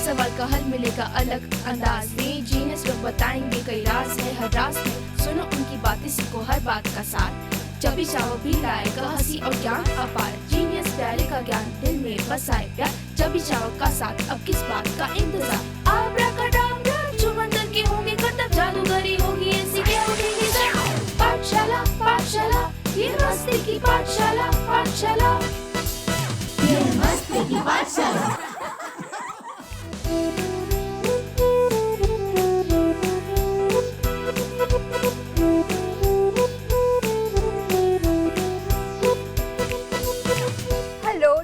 सवाल का हल मिलेगा अलग अंदाज में। जीनियस लोग बताएंगे कई राज है हर राज में। सुनो उनकी बातें, सीखो हर बात का सार। चबी चाहो भी लाएगा हंसी और ज्ञान अपार। जीनियस प्यारे का ज्ञान दिल में बसाए प्यार। चबी चाहो का साथ अब किस बात का इंतजार। आब्राकडाब्रा चुमंतर के होंगे करतब, जादूगरी होगी ऐसी के उठेगी सर। पाठशाला पाठशाला ये मस्ती की पाठशाला पाठशाला ये मस्ती की पाठशाला।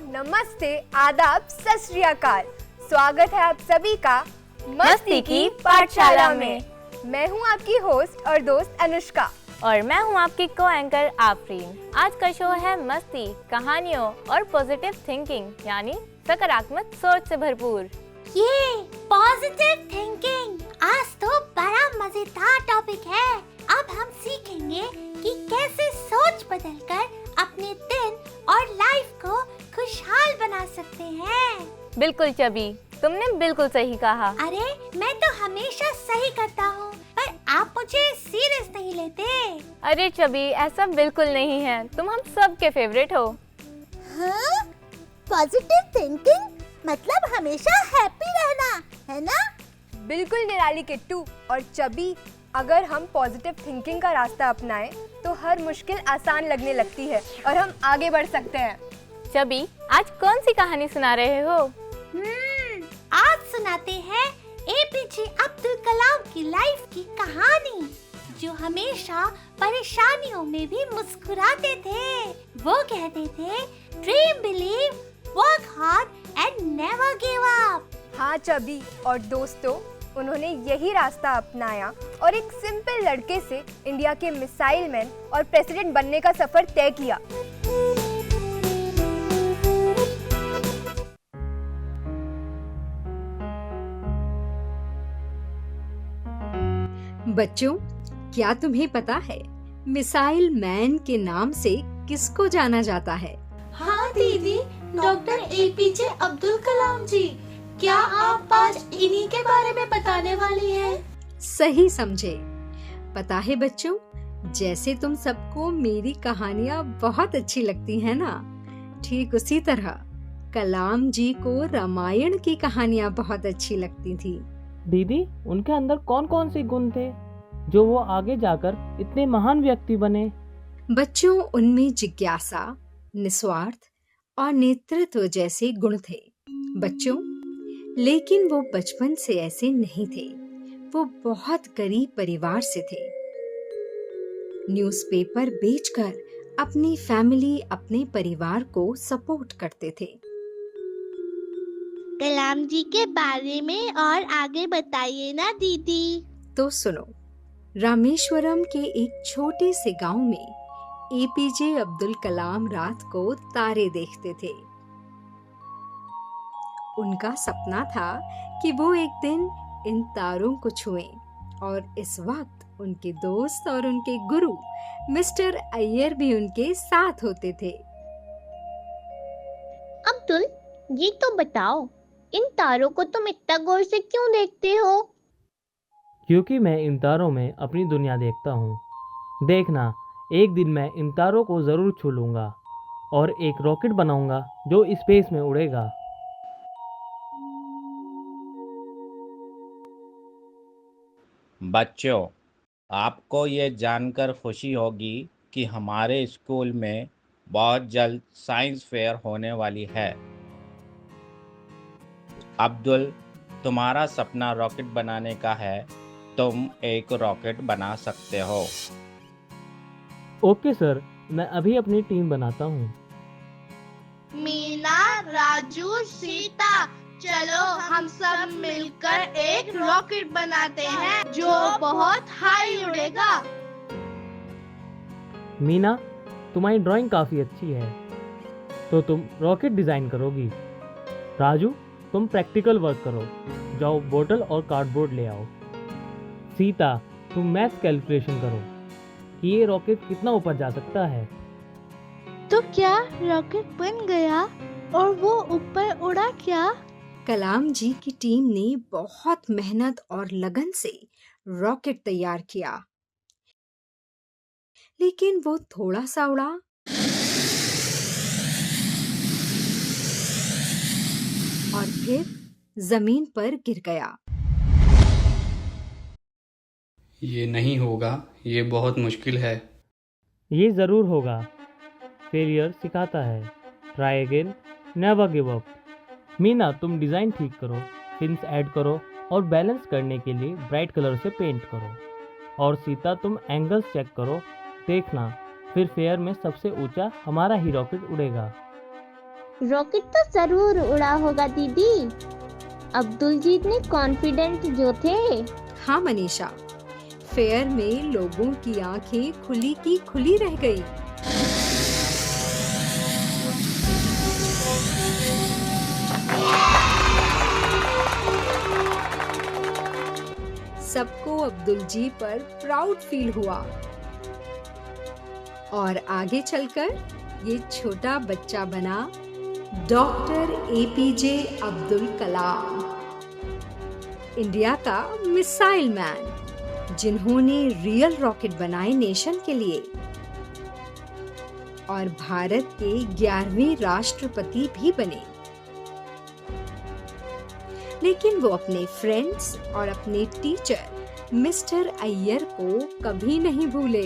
नमस्ते, आदाब, सत श्री अकाल। स्वागत है आप सभी का मस्ती की पाठशाला में। मैं हूं आपकी होस्ट और दोस्त अनुष्का और मैं हूं आपकी को एंकर आफरीन। आज का शो है मस्ती, कहानियों और पॉजिटिव थिंकिंग यानी सकारात्मक सोच से भरपूर। ये पॉजिटिव थिंकिंग आज तो बड़ा मजेदार टॉपिक है। अब हम सीखेंगे कि कैसे सोच बदलकर अपने दिन और लाइफ को खुशहाल बना सकते हैं। बिल्कुल चबी, तुमने बिल्कुल सही कहा। अरे मैं तो हमेशा सही करता हूँ, पर आप मुझे सीरियस नहीं लेते। अरे चबी, ऐसा बिल्कुल नहीं है, तुम हम सब के फेवरेट हो। हाँ? पॉजिटिव थिंकिंग मतलब हमेशा हैप्पी रहना, है ना? बिल्कुल निराली किट्टू और चबी, अगर हम पॉजिटिव थिंकिंग का रास्ता अपनाएं तो हर मुश्किल आसान लगने लगती है और हम आगे बढ़ सकते हैं। चबी, आज कौन सी कहानी सुना रहे हो? आज सुनाते हैं एपीजे अब्दुल कलाम की लाइफ की कहानी, जो हमेशा परेशानियों में भी मुस्कुराते थे। वो कहते थे, dream believe, work hard and never give up. हाँ चबी और दोस्तों, उन्होंने यही रास्ता अपनाया और एक सिंपल लड़के से इंडिया के मिसाइल मैन और प्रेसिडेंट बनने का सफर तय किया। बच्चों, क्या तुम्हें पता है मिसाइल मैन के नाम से किसको जाना जाता है? हाँ दीदी, डॉक्टर एपीजे अब्दुल कलाम जी। क्या आप आज इन्हीं के बारे में बताने वाली हैं? सही समझे। पता है बच्चों, जैसे तुम सबको मेरी कहानियाँ बहुत अच्छी लगती हैं ना, ठीक उसी तरह कलाम जी को रामायण की कहानियाँ बहुत अच्छी लगती थी। दीदी, उनके अंदर कौन कौन से गुण थे जो वो आगे जाकर इतने महान व्यक्ति बने? बच्चों, उनमें जिज्ञासा, निस्वार्थ और नेतृत्व जैसे गुण थे। बच्चों, लेकिन वो बचपन से ऐसे नहीं थे। वो बहुत गरीब परिवार से थे। न्यूज़पेपर बेचकर अपनी फैमिली, अपने परिवार को सपोर्ट करते थे। कलाम जी के बारे में और आगे बताइए ना दीदी। तो सुनो, रामेश्वरम के एक छोटे से गांव में एपीजे अब्दुल कलाम रात को तारे देखते थे। उनका सपना था कि वो एक दिन इन तारों को छुएं और इस वक्त उनके दोस्त और उनके गुरु मिस्टर अय्यर भी उनके साथ होते थे। अब्दुल, ये तो बताओ, इन तारों को तुम इतना गौर से क्यों देखते हो? क्योंकि मैं इन तारों में अपनी दुनिया देखता हूँ। देखना, एक दिन मैं इन तारों को जरूर छू लूंगा और एक रॉकेट बनाऊंगा जो स्पेस में उड़ेगा। बच्चों, आपको ये जानकर खुशी होगी कि हमारे स्कूल में बहुत जल्द साइंस फेयर होने वाली है। अब्दुल, तुम्हारा सपना रॉकेट बनाने का है। तुम एक रॉकेट बना सकते हो। ओके सर, मैं अभी अपनी टीम बनाता हूँ। मीना, राजू, सीता, चलो हम सब मिलकर एक रॉकेट बनाते हैं जो बहुत हाई उड़ेगा। मीना, तुम्हारी ड्राइंग काफ़ी अच्छी है, तो तुम रॉकेट डिज़ाइन करोगी। राजू, तुम प्रैक्टिकल वर्क करो, जाओ बोतल और कार्डबोर्ड ले आओ। सीता, तुम मैथ्स कैलकुलेशन करो कि ये रॉकेट कितना ऊपर जा सकता है। तो क्या रॉकेट बन गया और वो ऊपर उड़ा क्या? कलाम जी की टीम ने बहुत मेहनत और लगन से रॉकेट तैयार किया, लेकिन वो थोड़ा सा उड़ा और फिर जमीन पर गिर गया। ये नहीं होगा, ये बहुत मुश्किल है। ये ज़रूर होगा। फेलियर सिखाता है। Try again, never give up. Meena, तुम डिज़ाइन ठीक करो, पिन्स ऐड करो और बैलेंस करने के लिए ब्राइट कलर से पेंट करो। और सीता, तुम एंगल्स चेक करो। देखना, फिर फेयर में सबसे ऊंचा हमारा ही रॉकेट उड़ेगा। रॉकेट तो जरूर उड़ा होगा दीदी। अब्दुल जी इतने कॉन्फिडेंट जो थे। हाँ मनीषा, फेयर में लोगों की आंखें खुली की खुली रह गई। सबको अब्दुल जी पर प्राउड फील हुआ और आगे चलकर ये छोटा बच्चा बना doctor APJ Abdul Kalam, India का मिसाइल मैन, जिन्होंने रियल रॉकेट बनाए नेशन के लिए और भारत के 11वें राष्ट्रपति भी बने। लेकिन वो अपने फ्रेंड्स और अपने टीचर मिस्टर अय्यर को कभी नहीं भूले।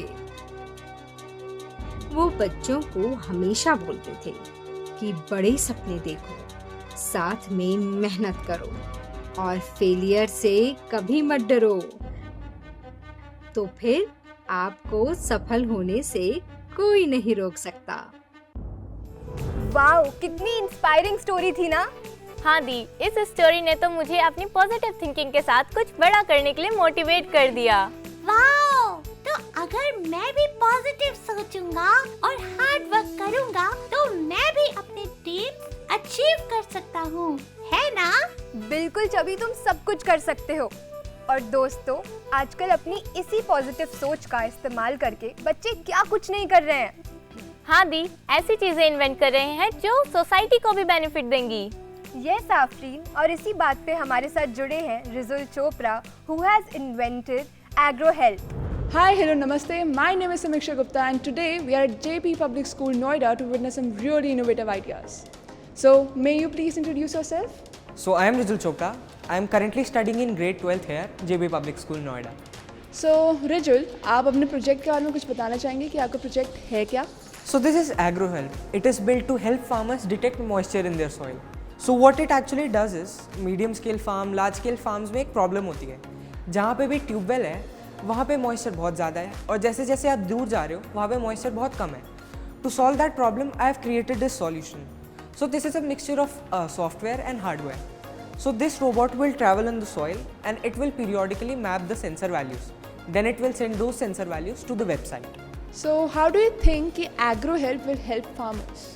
वो बच्चों को हमेशा बोलते थे कि बड़े सपने देखो, साथ में मेहनत करो और फेलियर से कभी मत डरो, तो फिर आपको सफल होने से कोई नहीं रोक सकता। वाओ, कितनी इंस्पायरिंग स्टोरी थी ना। हाँ दी, इस स्टोरी ने तो मुझे अपनी पॉजिटिव थिंकिंग के साथ कुछ बड़ा करने के लिए मोटिवेट कर दिया। वाओ, तो अगर मैं भी पॉजिटिव सोचूंगा और हार्ड वर्क करूंगा तो मैं भी अपने ड्रीम अचीव कर सकता हूँ, है ना? बिल्कुल चबी, तुम सब कुछ कर सकते हो। और दोस्तों, आजकल अपनी इसी पॉजिटिव सोच का इस्तेमाल करके बच्चे क्या कुछ नहीं कर रहे हैं। हाँ दी, ऐसी चीजें इन्वेंट कर रहे हैं जो सोसाइटी को भी बेनिफिट देंगी। यस आफरीन, और इसी बात पे हमारे साथ जुड़े हैं Rijul Chopra, who has invented AgroHelp. Hi, hello, namaste. My name is Samiksha Gupta and today we are at JP Public School, Noida to witness some really innovative ideas. So, may you please introduce yourself? So, I am Rijul Chopra. I am currently studying in grade 12th here, JP Public School, Noida. So, Rijul, आप अपने project के बारे में कुछ बताना चाहेंगे कि आपका प्रोजेक्ट है क्या? So, this is AgroHelp. It is built to help farmers detect moisture in their soil. So, what it actually does is, medium scale farm, large scale farms में एक प्रॉब्लम होती है। जहाँ पे भी ट्यूबवेल है, वहाँ पे मॉइस्चर बहुत ज़्यादा है और जैसे जैसे आप दूर जा रहे हो वहाँ पे मॉइस्चर बहुत कम है। To solve that problem I have created this solution. So this is a mixture of software and hardware. So this robot will travel in the soil and it will periodically map the sensor values, then it will send those sensor values to the website. So, how do you think कि AgroHelp will help farmers?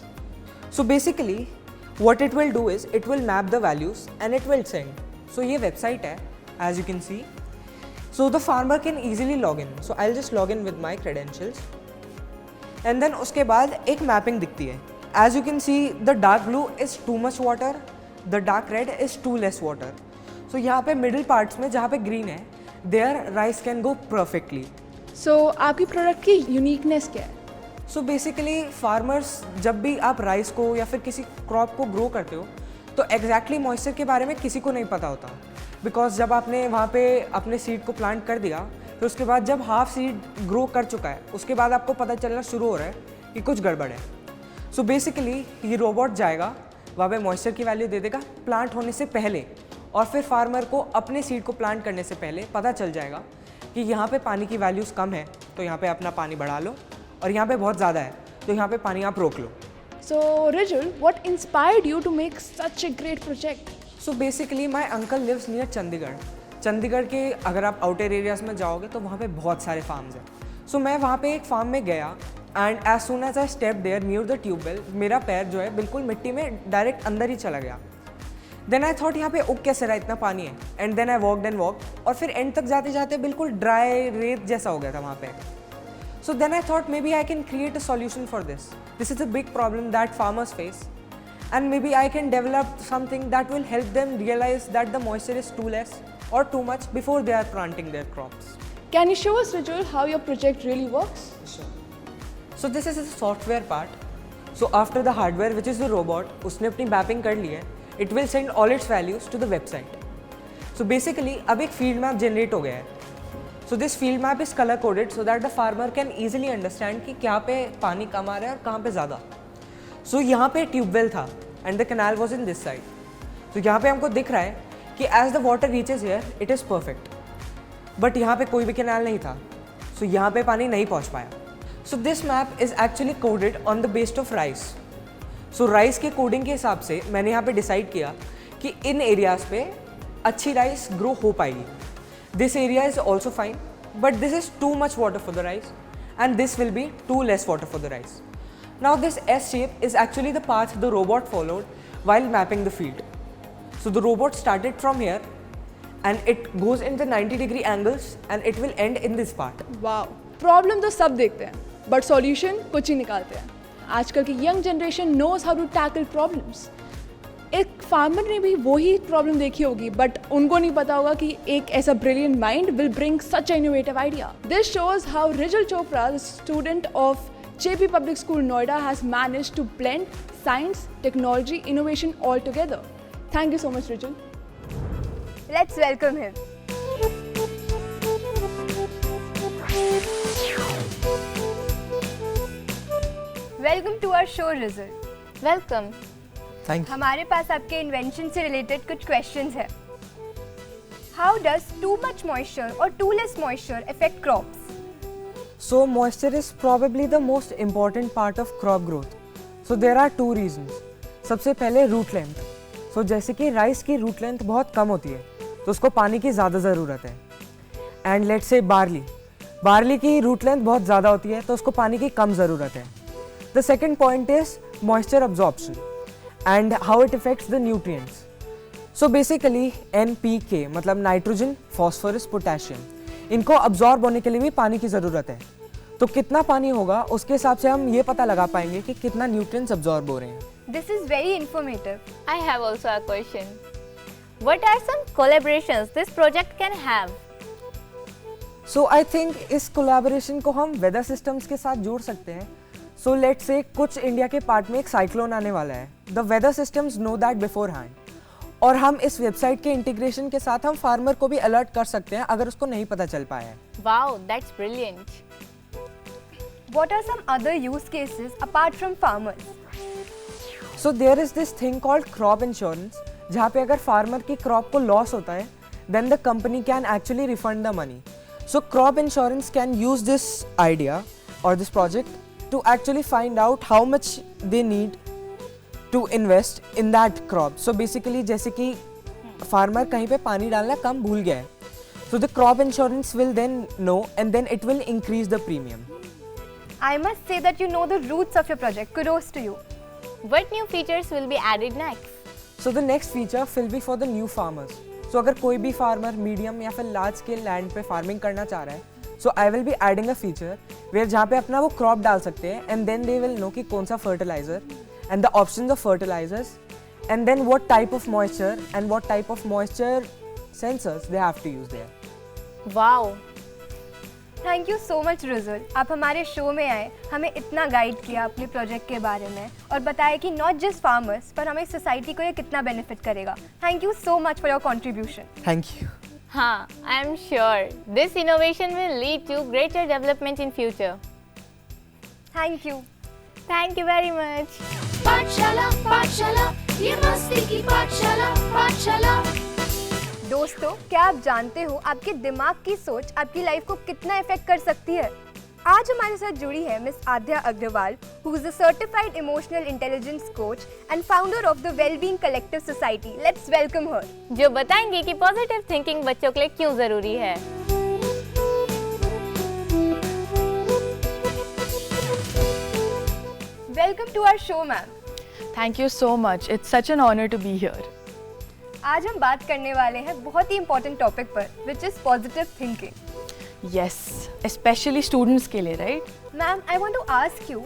So basically what it will do is it will map the values and it will send. So ये website है, as you can see. So the farmer can easily log in. So I'll just log in with my credentials. And then उसके बाद एक mapping दिखती है. As you can see, the dark blue is too much water, the dark red is too less water. So यहाँ पे middle parts में जहाँ पे green है, there rice can go perfectly. So, आपकी प्रोडक्ट की यूनिकनेस क्या है? सो बेसिकली फार्मर्स जब भी आप राइस को या फिर किसी क्रॉप को ग्रो करते हो तो एग्जैक्टली मॉइस्चर के बारे में किसी को नहीं पता होता, बिकॉज जब आपने वहाँ पे अपने सीड को प्लांट कर दिया फिर उसके बाद जब हाफ सीड ग्रो कर चुका है उसके बाद आपको पता चलना शुरू हो रहा है कि कुछ गड़बड़ है। सो बेसिकली ये रोबोट जाएगा वहाँ पे मॉइस्चर की वैल्यू दे देगा प्लांट होने से पहले, और फिर फार्मर को अपने सीड को प्लांट करने से पहले पता चल जाएगा कि यहाँ पे पानी की वैल्यूज़ कम है तो यहाँ पे अपना पानी बढ़ा लो, और यहाँ पे बहुत ज़्यादा है तो यहाँ पे पानी आप रोक लो। So, Rijul, what inspired you to make such a great project? So basically my uncle lives near Chandigarh. Chandigarh के अगर आप आउटर एरियाज़ में जाओगे तो वहाँ पे बहुत सारे फार्म्स हैं। सो मैं वहाँ पे एक फार्म में गया and as soon as I step there near the tubewell, मेरा पैर जो है बिल्कुल मिट्टी में डायरेक्ट अंदर ही चला गया। देन आई थॉट यहाँ पे उग कैसे रहा, इतना पानी है। And then I walked and walk, और फिर एंड तक जाते जाते बिल्कुल ड्राई रेत जैसा हो गया था वहाँ पे। So then I thought maybe I can create a solution for this. This is a big problem that farmers face and maybe I can develop something that will help them realize that the moisture is too less or too much before they are planting their crops. Can you show us, Rajul, how your project really works? Sure. So this is the software part. So after the hardware, which is the robot, उसने अपनी mapping कर ली है, it will send all its values to the website. So basically, अब एक field map generate हो गया है. So this field map is color coded so that the farmer can easily understand कि कहाँ पे पानी कम आ रहा है और कहाँ पे ज़्यादा. So यहाँ पे ट्यूबवेल था and the canal was in this side. So यहाँ पे हमको दिख रहा है कि as the water reaches here, it is perfect. But यहाँ पे कोई भी canal नहीं था. So यहाँ पे पानी नहीं पहुँच पाया. So this map is actually coded on the base of rice. So rice के coding के हिसाब से मैंने यहाँ पे decide किया कि इन areas पे अच्छी rice grow हो पाएगी. This area is also fine, but this is too much water for the rice, and this will be too less water for the rice. Now this S shape is actually the path the robot followed while mapping the field. So the robot started from here, and it goes in the 90-degree angles, and it will end in this part. Wow. Problem तो सब देखते हैं, but solution कुछ ही निकालते हैं. आजकल की young generation knows how to tackle problems. एक फार्मर ने भी वही प्रॉब्लम देखी होगी, बट उनको नहीं पता होगा कि एक ऐसा brilliant mind will bring such a innovative idea. This shows how Rijal Chopra, the student of JP Public School Noida, has managed to blend science, technology, innovation all together. Thank you so much, Rijal. Let's welcome him. Welcome to our show, Rizal. Welcome. Thank you. हमारे पास आपके invention से related कुछ questions है. How does too much moisture or too less moisture affect crops? So moisture is probably the most important part of crop growth. So there are two reasons. सबसे पहले root length. So जैसे कि rice की root length बहुत कम होती है, तो उसको पानी की ज़्यादा ज़रूरत है. एंड लेट्स से बार्ली की रूट लेंथ बहुत ज़्यादा होती है, तो उसको पानी की कम ज़रूरत है. The second point is moisture absorption and how it affects the nutrients. So basically NPK मतलब नाइट्रोजन, फॉस्फोरस, पोटेशियम, इनको अब्जॉर्ब होने के लिए भी पानी की ज़रूरत है. तो कितना पानी होगा उसके हिसाब से हम ये पता लगा पाएंगे कि कितना न्यूट्रिएंट्स अब्जॉर्ब हो रहे हैं. This is very informative. I have also a question. What are some collaborations this project can have? So I think इस कोलैबोरेशन को हम वेदर सिस्टम्स के साथ जोड़ सकते हैं. So let's say कुछ इंडिया के पार्ट में एक साइक्लोन आने वाला है. The weather systems know that beforehand. और हम इस वेबसाइट के इंटीग्रेशन के साथ हम फार्मर को भी अलर्ट कर सकते हैं अगर उसको नहीं पता चल पाया है. Wow, that's brilliant. What are some other use cases apart from farmers? So there is this thing called crop insurance, जहाँ पे अगर फार्मर की क्रॉप को लॉस होता है, then the company can actually refund the money. So crop insurance can use this idea or this project to actually find out how much they need to invest in that crop. So basically जैसे कि farmer कहीं पे पानी डालना कम भूल गया है, so the crop insurance will then know and then it will increase the premium. I must say that you know the roots of your project. Kudos to you. What new features will be added next? So the next feature will be for the new farmers. So अगर कोई भी farmer medium या फिर large scale land पे farming करना चाह रहा है, so I will be adding a feature where जहाँ पे अपना वो crop डाल सकते हैं and then they will know कि कौन सा fertilizer and the options of fertilizers and then what type of moisture and what type of moisture sensors they have to use there. Wow. Thank you so much, Rizal. आप हमारे show में आए, हमें इतना guide किया अपने project के बारे में और बताया कि नॉट जस्ट फार्मर्स पर हमें सोसाइटी को ये कितना बेनिफिट करेगा. Thank you so much for your contribution. Thank you. हाँ, I am sure this innovation will lead to greater development in future. Thank you. Thank you very much. पाठशाला पाठशाला ये मस्ती की पाठशाला. दोस्तों, क्या आप जानते हो आपके दिमाग की सोच आपकी लाइफ को कितना इफेक्ट कर सकती है? आज हमारे साथ जुड़ी है miss Aadya Agarwal, who is a certified emotional intelligence coach and founder of the wellbeing collective society. Let's welcome her. जो बताएंगे कि पॉजिटिव थिंकिंग बच्चों के लिए क्यों जरूरी है. Welcome to our show ma'am. Thank you so much. It's such an honor to be here. आज हम बात करने वाले हैं बहुत ही इम्पोर्टेंट टॉपिक पर, which is positive thinking. Yes, especially students के लिए, right? Ma'am, I want to ask you,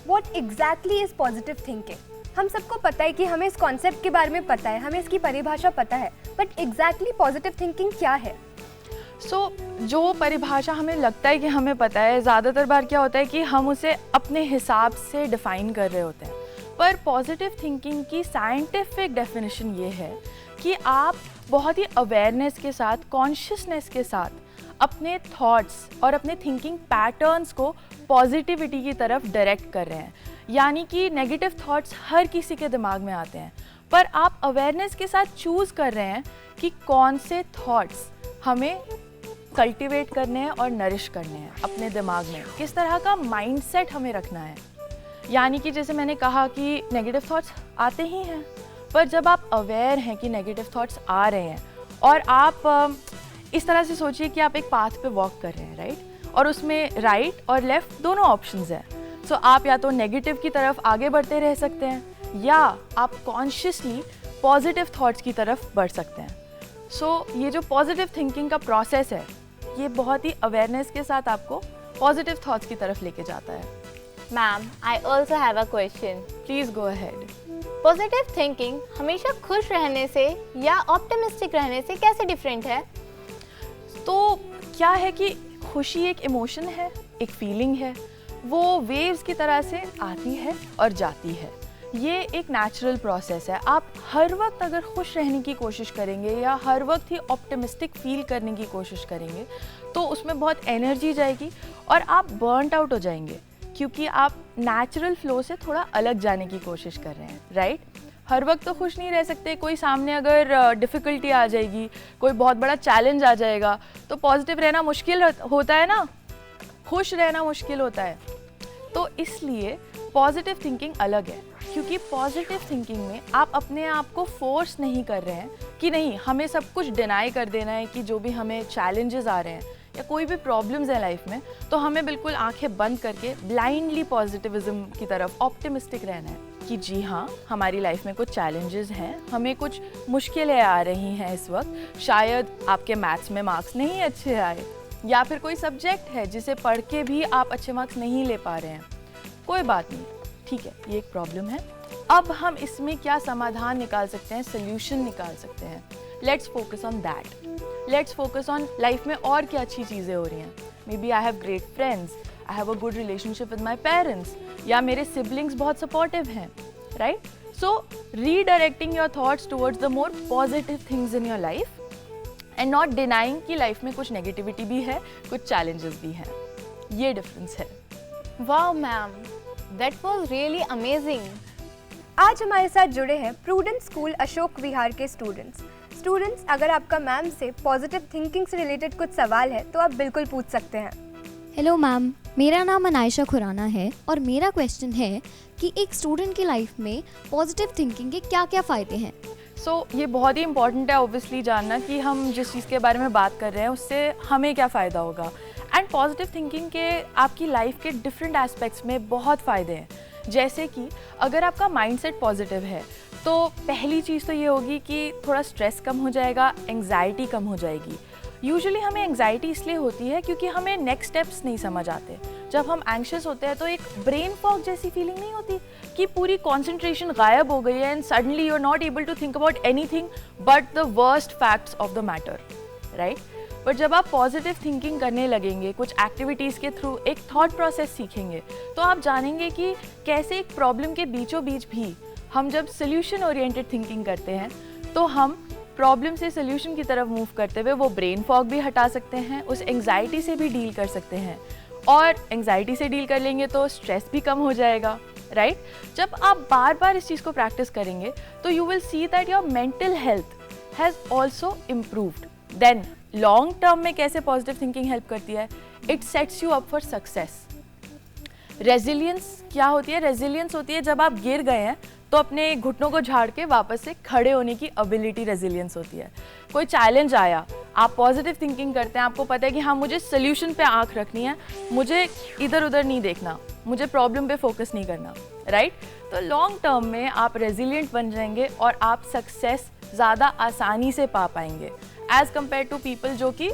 what exactly is positive thinking? हम सबको पता है कि हमें इस कॉन्सेप्ट के बारे में पता है, हमें इसकी परिभाषा पता है, बट एग्जैक्टली पॉजिटिव थिंकिंग क्या है? जो परिभाषा हमें लगता है कि हमें पता है, ज़्यादातर बार क्या होता है कि हम उसे अपने हिसाब से डिफ़ाइन कर रहे होते हैं। पर पॉजिटिव थिंकिंग की साइंटिफिक डेफिनेशन ये है कि आप बहुत ही अवेयरनेस के साथ, कॉन्शियसनेस के साथ अपने थॉट्स और अपने थिंकिंग पैटर्न्स को पॉजिटिविटी की तरफ डायरेक्ट कर रहे हैं। यानी कि नेगेटिव थॉट्स हर किसी के दिमाग में आते हैं, पर आप अवेयरनेस के साथ चूज़ कर रहे हैं कि कौन से थॉट्स हमें कल्टीवेट करने हैं और नरिश करने हैं अपने दिमाग में, किस तरह का माइंडसेट हमें रखना है। यानी कि जैसे मैंने कहा कि नेगेटिव थॉट्स आते ही हैं, पर जब आप अवेयर हैं कि नेगेटिव थॉट्स आ रहे हैं और आप इस तरह से सोचिए कि आप एक पाथ पे वॉक कर रहे हैं, राइट, और उसमें राइट और लेफ़्ट दोनों ऑप्शंस हैं। सो आप या तो नेगेटिव की तरफ आगे बढ़ते रह सकते हैं या आप कॉन्शियसली पॉजिटिव थॉट्स की तरफ बढ़ सकते हैं। ये जो पॉजिटिव थिंकिंग का प्रोसेस है, ये बहुत ही अवेयरनेस के साथ आपको पॉजिटिव थॉट्स की तरफ लेके जाता है। Ma'am, I also have a question. Please go ahead. Positive thinking हमेशा खुश रहने से या ऑप्टिमिस्टिक रहने से कैसे डिफरेंट है? तो क्या है कि खुशी एक इमोशन है, एक फीलिंग है, वो वेव्स की तरह से आती है और जाती है। ये एक नेचुरल प्रोसेस है। आप हर वक्त अगर खुश रहने की कोशिश करेंगे या हर वक्त ही ऑप्टिमिस्टिक फील करने की कोशिश करेंगे तो उसमें बहुत एनर्जी जाएगी और आप बर्नड आउट हो जाएंगे, क्योंकि आप नेचुरल फ्लो से थोड़ा अलग जाने की कोशिश कर रहे हैं, राइट? हर वक्त तो खुश नहीं रह सकते। कोई सामने अगर डिफ़िकल्टी आ जाएगी, कोई बहुत बड़ा चैलेंज आ जाएगा, तो पॉजिटिव रहना मुश्किल होता है ना, खुश रहना मुश्किल होता है। तो इसलिए पॉजिटिव थिंकिंग अलग है, क्योंकि पॉजिटिव थिंकिंग में आप अपने आप को फोर्स नहीं कर रहे हैं कि नहीं हमें सब कुछ डिनाई कर देना है, कि जो भी हमें चैलेंजेस आ रहे हैं या कोई भी प्रॉब्लम्स है लाइफ में, तो हमें बिल्कुल आंखें बंद करके ब्लाइंडली पॉजिटिविज्म की तरफ, ऑप्टिमिस्टिक रहना है कि जी हाँ, हमारी लाइफ में कुछ चैलेंजेस हैं, हमें कुछ मुश्किलें आ रही हैं इस वक्त, शायद आपके मैथ्स में मार्क्स नहीं अच्छे आए या फिर कोई सब्जेक्ट है जिसे पढ़ के भी आप अच्छे मार्क्स नहीं ले पा रहे हैं। कोई बात नहीं, ठीक है, ये एक प्रॉब्लम है। अब हम इसमें क्या समाधान निकाल सकते हैं, सोल्यूशन निकाल सकते हैं। Let's focus on that. Let's focus on life में और क्या अच्छी चीज़ें हो रही हैं। Maybe I have great friends, I have a good relationship with my parents, या मेरे सिबलिंग्स बहुत सपोर्टिव हैं, right? So redirecting your thoughts towards the more positive things in your life and not denying कि life में कुछ negativity भी है, कुछ चैलेंजेस भी हैं। ये डिफरेंस है। Wow ma'am, that was really amazing. आज हमारे साथ जुड़े हैं प्रूडेंस स्कूल अशोक विहार के स्टूडेंट्स, अगर आपका मैम से पॉजिटिव थिंकिंग से रिलेटेड कुछ सवाल है तो आप बिल्कुल पूछ सकते हैं। हेलो मैम, मेरा नाम अनायशा खुराना है और मेरा क्वेश्चन है कि एक स्टूडेंट की लाइफ में पॉजिटिव थिंकिंग के क्या क्या फ़ायदे हैं? ये बहुत ही इंपॉर्टेंट है ऑब्वियसली जानना कि हम जिस चीज़ के बारे में बात कर रहे हैं उससे हमें क्या फ़ायदा होगा। एंड पॉजिटिव थिंकिंग के आपकी लाइफ के डिफरेंट एस्पेक्ट्स में बहुत फ़ायदे हैं। जैसे कि अगर आपका माइंडसेट पॉजिटिव है तो पहली चीज़ तो ये होगी कि थोड़ा स्ट्रेस कम हो जाएगा, एंग्जाइटी कम हो जाएगी। यूजुअली हमें एंग्जाइटी इसलिए होती है क्योंकि हमें नेक्स्ट स्टेप्स नहीं समझ आते। जब हम एंग्शियस होते हैं तो एक ब्रेन फॉग जैसी फीलिंग नहीं होती कि पूरी कंसंट्रेशन गायब हो गई है and suddenly you are not able to think about anything but the worst facts of the matter, right? But जब आप पॉजिटिव थिंकिंग करने लगेंगे, कुछ एक्टिविटीज़ के थ्रू एक थॉट प्रोसेस सीखेंगे, तो आप जानेंगे कि कैसे एक प्रॉब्लम के बीचों बीच भी हम जब सोल्यूशन ओरिएंटेड थिंकिंग करते हैं तो हम प्रॉब्लम से सोल्यूशन की तरफ मूव करते हुए वो ब्रेन फॉग भी हटा सकते हैं, उस एंग्जाइटी से भी डील कर सकते हैं। और एंग्जाइटी से डील कर लेंगे तो स्ट्रेस भी कम हो जाएगा, राइट? जब आप बार बार इस चीज़ को प्रैक्टिस करेंगे तो you will see that your mental health has also improved. Then long term में कैसे पॉजिटिव थिंकिंग हेल्प करती है? It sets you up for success. Resilience क्या होती है? रेजिलियंस होती है जब आप गिर गए हैं तो अपने घुटनों को झाड़ के वापस से खड़े होने की एबिलिटी रेजिलियंस होती है। कोई चैलेंज आया, आप पॉजिटिव थिंकिंग करते हैं, आपको पता है कि हाँ मुझे सोल्यूशन पे आंख रखनी है, मुझे इधर उधर नहीं देखना, मुझे प्रॉब्लम पे फोकस नहीं करना, राइट? तो लॉन्ग टर्म में आप रेजिलियंट बन जाएंगे और आप सक्सेस ज़्यादा आसानी से पा पाएंगे एज कम्पेयर टू पीपल जो कि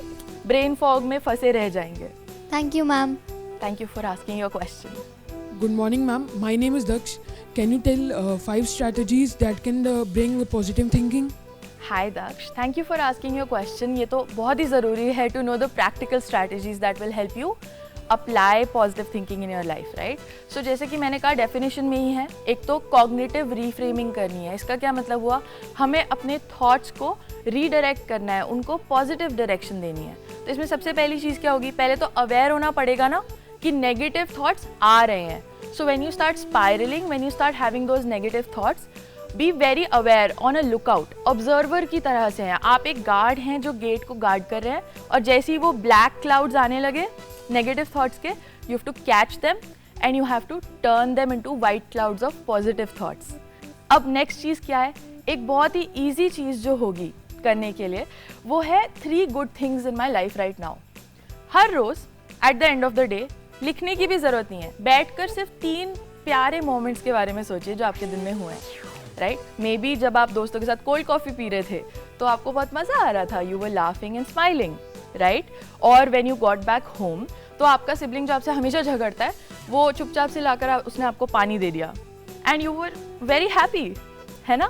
ब्रेन फॉग में फंसे रह जाएंगे। Thank you ma'am. Thank you for asking your question. Good morning, ma'am. My name is Daksh. Can you tell 5 strategies that can bring positive thinking? Hi Daksh, thank you for asking your question. ये तो बहुत ही ज़रूरी है to know the practical strategies that will help you apply positive thinking in your life, right? So जैसे कि मैंने कहा definition में ही है, एक तो cognitive reframing करनी है. इसका क्या मतलब हुआ? हमें अपने thoughts को redirect करना है, उनको positive direction देनी है. तो इसमें सबसे पहली चीज़ क्या होगी? पहले तो aware होना पड़ेगा ना कि negative thoughts आ रहे हैं. So when you start spiraling, when you start having those negative thoughts, be very aware, on a lookout, observer की तरह से हैं. आप एक गार्ड हैं जो गेट को गार्ड कर रहे हैं और जैसे ही वो ब्लैक क्लाउड्स आने लगे नेगेटिव थॉट्स के, you have to catch them and you have to turn them into white clouds of positive thoughts. अब नेक्स्ट चीज़ क्या है? एक बहुत ही ईजी चीज़ जो होगी करने के लिए वो है 3 good things in my life right now. हर रोज़ at the end of the day लिखने की भी ज़रूरत नहीं है, बैठकर सिर्फ 3 प्यारे मोमेंट्स के बारे में सोचिए जो आपके दिन में हुए हैं. राइट, मे बी जब आप दोस्तों के साथ कोल्ड कॉफ़ी पी रहे थे तो आपको बहुत मज़ा आ रहा था, you were laughing and smiling, right. और when you got back home तो आपका सिबलिंग जो आपसे हमेशा झगड़ता है वो चुपचाप से लाकर उसने आपको पानी दे दिया and you were very happy, है ना.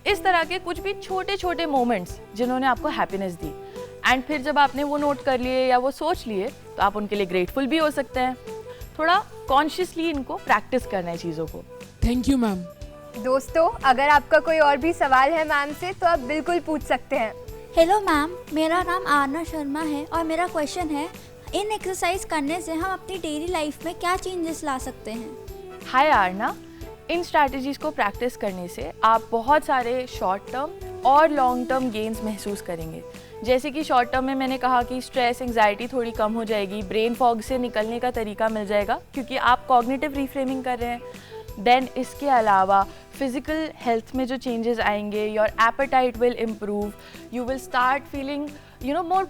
इस तरह के कुछ भी छोटे छोटे मोमेंट्स जिन्होंने आपको हैप्पीनेस दी एंड फिर जब आपने वो नोट कर लिए या वो सोच लिए तो आप उनके लिए ग्रेटफुल भी हो सकते हैं. थोड़ा कॉन्शियसली इनको प्रैक्टिस करना है चीज़ों को. Thank you ma'am. दोस्तों, अगर आपका कोई और भी सवाल है मैम से तो आप बिल्कुल पूछ सकते हैं. हेलो मैम, मेरा नाम आरना शर्मा है और मेरा क्वेश्चन है, इन एक्सरसाइज करने से हम अपनी डेली लाइफ में क्या चेंजेस ला सकते हैं? हाय आरना, इन स्ट्रैटेजीज़ को प्रैक्टिस करने से आप बहुत सारे शॉर्ट टर्म और लॉन्ग टर्म गेन्स महसूस करेंगे. जैसे कि शॉर्ट टर्म में मैंने कहा कि स्ट्रेस एंग्जाइटी थोड़ी कम हो जाएगी, ब्रेन फॉग से निकलने का तरीका मिल जाएगा क्योंकि आप कॉग्निटिव रिफ्रेमिंग कर रहे हैं. देन इसके अलावा फिजिकल हेल्थ में जो चेंजेस आएंगे, your apatite will improve, you will start feeling more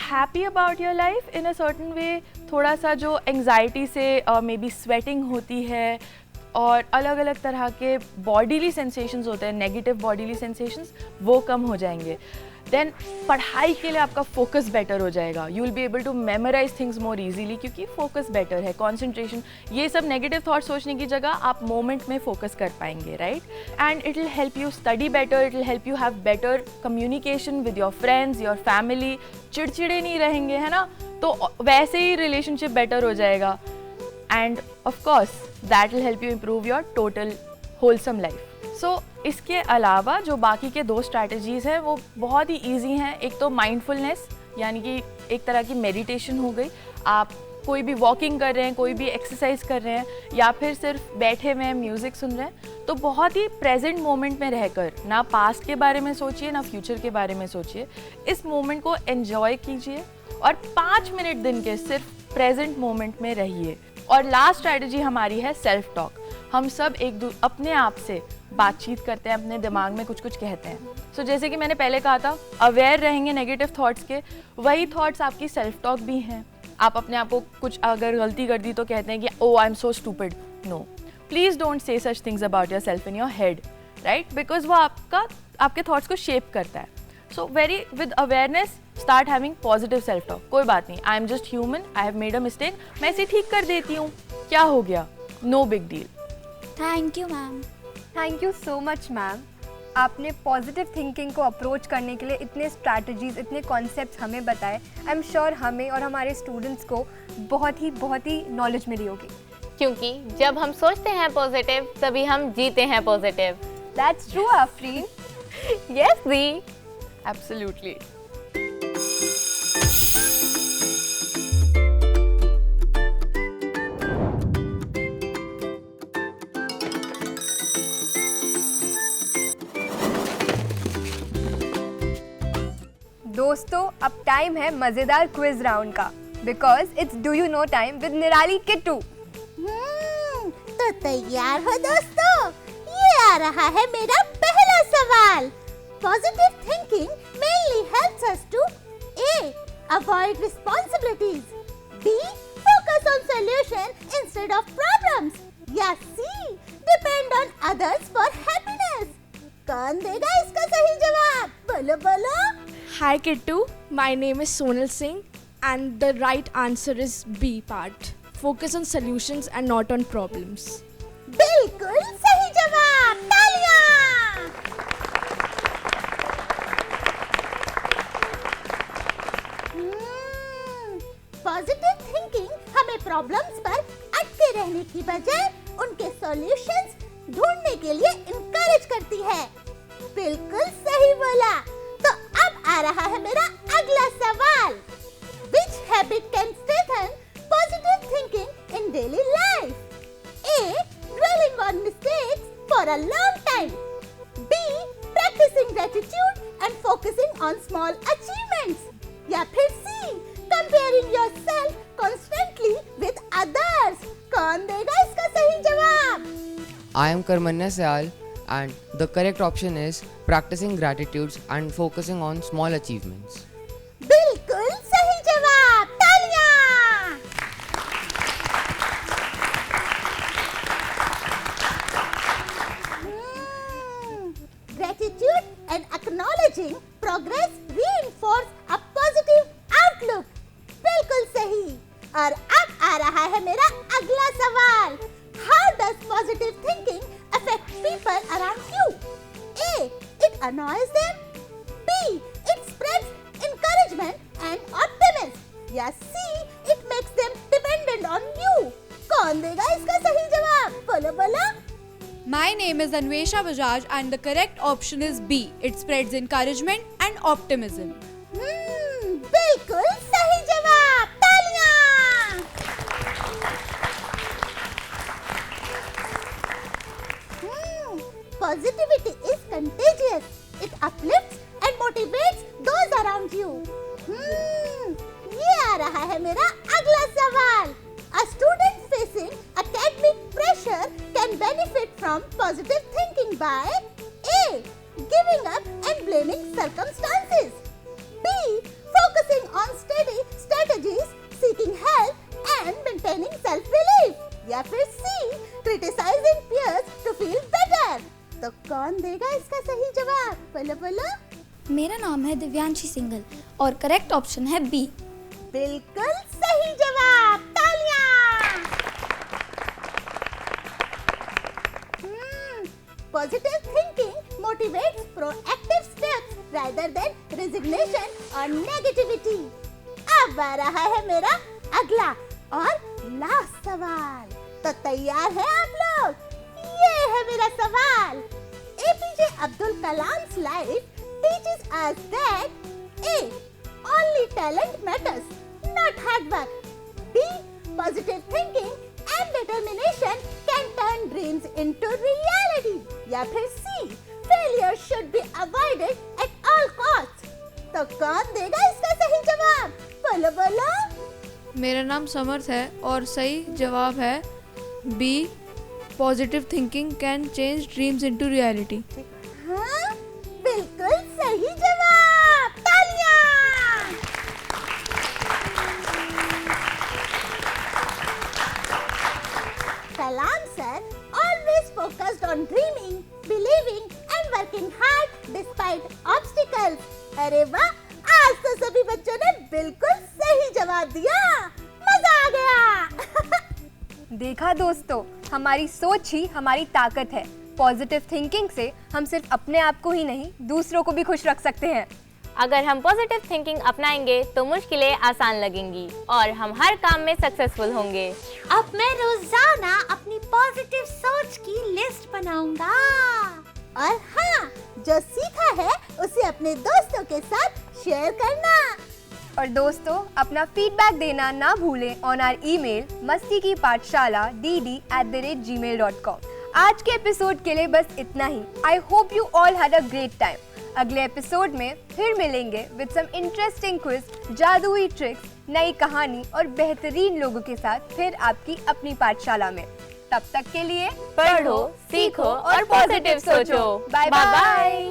happy about your life in a certain way. थोड़ा सा जो एंग्जाइटी से मे बी स्वेटिंग होती है और अलग अलग तरह के बॉडीली सेंसेशंस होते हैं, नेगेटिव बॉडीली सेंसेशंस, वो कम हो जाएंगे. देन पढ़ाई के लिए आपका फोकस बेटर हो जाएगा, you will be able to memorize things more easily क्योंकि फोकस बेटर है, कंसंट्रेशन, ये सब नेगेटिव थॉट सोचने की जगह आप मोमेंट में फोकस कर पाएंगे, right. And it will help you study better, it will help you have better communication with your friends, your family. चिड़चिड़े नहीं रहेंगे, है ना, तो वैसे ही रिलेशनशिप बेटर हो जाएगा. And of course that will help you improve your total wholesome life. So इसके अलावा जो बाकी के 2 स्ट्रैटेजीज़ हैं वो बहुत ही ईजी हैं. एक तो माइंडफुलनेस, यानी कि एक तरह की मेडिटेशन हो गई. आप कोई भी वॉकिंग कर रहे हैं, कोई भी एक्सरसाइज कर रहे हैं या फिर सिर्फ बैठे हुए हैं म्यूज़िक सुन रहे हैं, तो बहुत ही प्रेजेंट मोमेंट में रहकर ना पास्ट के बारे में सोचिए ना फ्यूचर के बारे में सोचिए. इस मोमेंट को एन्जॉय कीजिए और 5 मिनट दिन के सिर्फ प्रेजेंट मोमेंट में रहिए. और लास्ट स्ट्रैटेजी हमारी है सेल्फ टॉक. हम सब अपने आप से बातचीत करते हैं, अपने दिमाग में कुछ कुछ कहते हैं. सो जैसे कि मैंने पहले कहा था, अवेयर रहेंगे नेगेटिव थॉट्स के, वही थॉट्स आपकी सेल्फ टॉक भी हैं. आप अपने आप को कुछ अगर गलती कर दी तो कहते हैं कि oh I am so stupid. No, please don't say such things about yourself in your head, right, because वो आपके थॉट्स को शेप करता है. So very with awareness start having positive self talk. कोई बात नहीं, I am just human, I have made a mistake, मैं इसे ठीक कर देती हूँ, क्या हो गया, no big deal. Thank you ma'am. Thank you so much ma'am. आपने पॉजिटिव थिंकिंग को अप्रोच करने के लिए इतने स्ट्रैटेजीज, इतने कॉन्सेप्ट्स हमें बताए. आई एम श्योर हमें और हमारे स्टूडेंट्स को बहुत ही नॉलेज मिली होगी. क्योंकि जब हम सोचते हैं पॉजिटिव तभी हम जीते हैं positive. That's true Afreen. Yes the, absolutely. दोस्तों, अब टाइम है मजेदार क्विज राउंड का, because it's do you know time with निराली किट्टू. तो तैयार हो दोस्तों, ये आ रहा है मेरा पहला सवाल. Positive thinking mainly helps us to A. Avoid responsibilities, B. Focus on solution instead of problems, या C. Depend on others for happiness. कौन देगा इसका सही जवाब? बोलो बोलो. Hi Kittu, my name is Sonal Singh and the right answer is B part. focus on solutions and not on problems. बिल्कुल सही जवाब, तालियां। पॉजिटिव थिंकिंग हमें प्रॉब्लम्स पर अटके रहने की बजाय उनके सॉल्यूशंस ढूंढने के लिए इनकरेज करती है। बिल्कुल सही बोला। तो अब आ रहा है मेरा अगला सवाल। Which habit can strengthen positive thinking in daily life? A. Dwelling on mistakes for a long time. B. Practicing gratitude and focusing on small achievements. या फिर C. Comparing yourself constantly with others. कौन देगा इसका सही जवाब? I am Karmanya Syal and the correct option is practicing gratitudes and focusing on small achievements. बिल्कुल सही जवाब, तालियां। Gratitude and acknowledging progress reinforce a positive outlook. बिल्कुल सही। और अब आ रहा है मेरा अगला सवाल। How does positive thinking affect people around you? A. It annoys them. B. It spreads encouragement and optimism. या C. It makes them dependent on you. कौन देगा इसका सही जवाब? बोलो बोलो। My name is Anvesha Bajaj and the correct option is B. It spreads encouragement and optimism. बिल्कुल सही जवाब, तालियां। Positivity is contagious. It uplifts and motivates those around you. ये आ रहा है मेरा अगला सवाल। A student facing academic pressure can benefit from positive thinking by A. Giving up and blaming circumstances. B. Focusing on steady strategies, seeking help and maintaining self-belief. या फिर C. Criticizing peers to feel better. तो कौन देगा इसका सही जवाब? बोलो बोलो। मेरा नाम है दिव्यांशी सिंघल और करेक्ट ऑप्शन है बी। बिल्कुल सही जवाब, तालियां। Positive thinking motivates proactive steps rather than resignation or negativity. अब आ रहा है मेरा अगला और लास्ट सवाल। तो तैयार हैं आप लोग? ये है मेरा सवाल। APJ Abdul Kalam's life teaches us that A. Only talent matters, not hard work. B. Positive thinking and determination can turn dreams into reality. या फिर C. Failure should be avoided at all costs. तो कौन देगा इसका सही जवाब? बोलो बोलो। मेरा नाम समर्थ है और सही जवाब है B. Positive thinking can change dreams into reality. हाँ, बिल्कुल सही जवाब, तालियां। Kalam sir always focused on dreaming, believing and working hard despite obstacles. अरे वाह, आज तो सभी बच्चों ने बिल्कुल सही जवाब दिया। मजा आ गया। देखा दोस्तों, हमारी सोच ही हमारी ताकत है। पॉजिटिव थिंकिंग से हम सिर्फ अपने आप को ही नहीं, दूसरों को भी खुश रख सकते हैं। अगर हम पॉजिटिव थिंकिंग अपनाएंगे तो मुश्किलें आसान लगेंगी और हम हर काम में सक्सेसफुल होंगे। अब मैं रोजाना अपनी पॉजिटिव सोच की लिस्ट बनाऊंगा और हाँ, जो सीखा है उसे अपने दोस्तों के साथ शेयर करना। और दोस्तों, अपना फीडबैक देना ना भूलें ऑन आवर ईमेल masti-ki-pathshala@gmail.com। आज के एपिसोड के लिए बस इतना ही। I hope you all had a great time. अगले एपिसोड में फिर मिलेंगे विद सम इंटरेस्टिंग क्विज, जादुई ट्रिक्स, नई कहानी और बेहतरीन लोगों के साथ फिर आपकी अपनी पाठशाला में। तब तक के लिए पढ़ो, सीखो और पॉजिटिव सोचो। Bye bye.